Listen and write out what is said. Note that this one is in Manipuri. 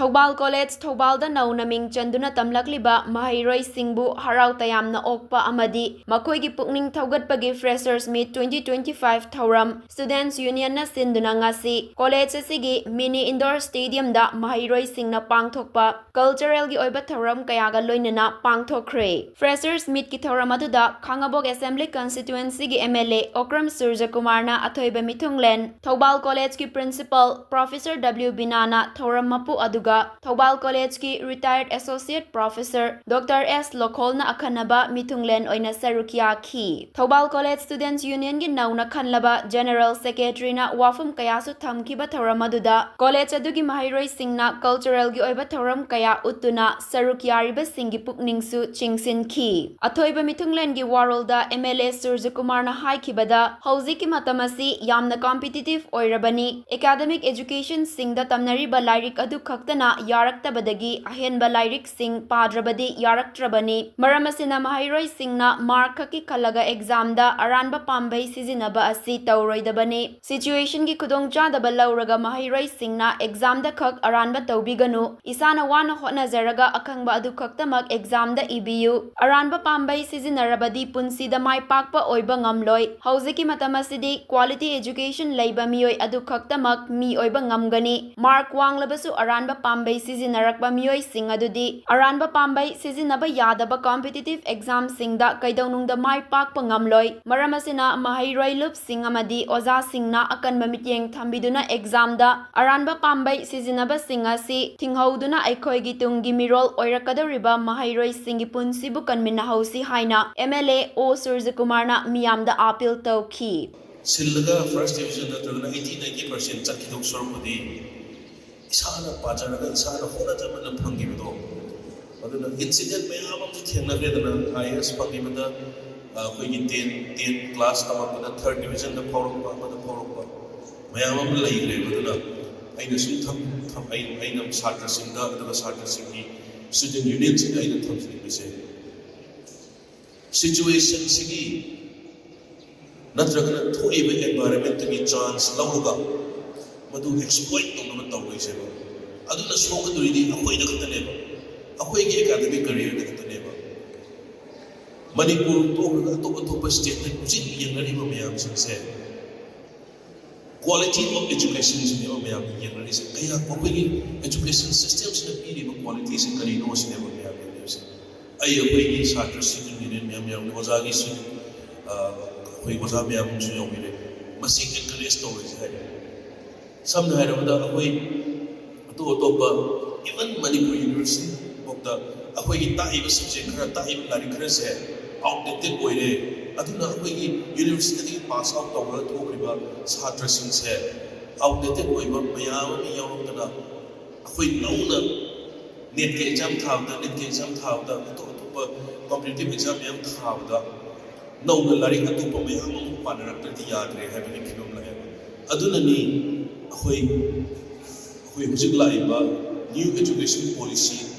Thoubal College Thoubalda nauna ming chanduna tamlakliba mahairoi singbu harau tayamna okpa amadi makoigi pukning thaugatpagi Fresher'S Meet 2025 Thouram Students Union na Sinduna ngasi college asigi mini indoor stadium da mahairoi singna Pangthokhpa cultural gi oiba Thouram kayaga loinana Pangthokhre Fresher'S Meet ki Thouram aduda Khangabok Assembly Constituency gi MLA Okram Surjakumar na athoiba mithunglen Thoubal College ki Principal Professor W Binana Thouram mapu aduga Thoubal College ki Retired Associate Professor Dr. S. Lokhol na akhanaba mithunglen oina sarukia khi Thoubal College Students Union gi nauna khanlaba General Secretary na wafum kayasu thamkiba Thouram aduda college adugi mahairoi singna cultural gi oiba Thouram kaya utuna sarukiariba singi pukningsu chingsin khi athoiba mithunglen gi warolda MLA Surjakumar na haikibada hauji ki matamasi yamna competitive oirabani academic education singda tamnariba lairik adu khaktana yaraktabadagi ahenba lairik sing padrabadi yaraktrabani maramasina mahairoi singna mark khaki khalaga exam da aranba pambai sizinaba asi tauroidabani situation gi khudongchadaba lauraga mahairoi singna exam da khak aranba taubiganu isana wana hotnazaraga akhangba adu khaktamak exam da ibiu aranba pambai sizinarabadi punsi da mai pakpa oiba ngamloi haujiki matamasidi quality education leiba mioi adu khaktamak mi oiba ngamgani mark wanglabasu aranba pambai sizinnarakba mioi sing adudi aranba pambai sizinaba yadaba competitive exam singda kaidaunungda mai pakpa ngamloi maramasina mahairoi lup sing amadi oza singna akanba mityeng thambiduna exam da aranba pambai sizinaba sing asi thinghauduna aikhoigi tungi mirol oirakadoriba mahairoi singi punsibu kanmina hausi haina MLA O Surjakumar na miyamda appeal tawki Sillaga first division da 80-90% chakidok sorpudi isana pajaraga isana honajamana phangibdo aduna incident mayam amsu thengnagredana IS phangibada koigi 10 class tamakna 3rd division da phawrokpa amada phawrokpa mayam am leigre baduna aina sum tham aina satra singda aduga satra singi student union sing aina thamsini bise situation sigi natragana thoiba environment gi chance lawruga madu exploit tongna tawise aduna sogaduridi akoida khataneba akoigi academic career da khataneba manipur to top state da kuji yengari ba mayam singse quality of education sine ba mayam yengari se kaya akoigi education system sine piri ba quality se kari no sine ba mayam se ai akoigi satra student union mayam ozagi su koi oza mayam su yawire masi encourage tawise hai samna hairabada akoi topa even Manipur University bokda akoi taiba subject khara taiba lari khara se outdated oire aduna akoi university pass out tawra thokriba chhatra sing se outdated oiba mayam ni yawrokdana akoi nauna net ke exam thawda topa competitive exam yam thawda nauna lari atupa mayam panarakti yadre habani philom la aduna ni akoi hujik laiba new education policy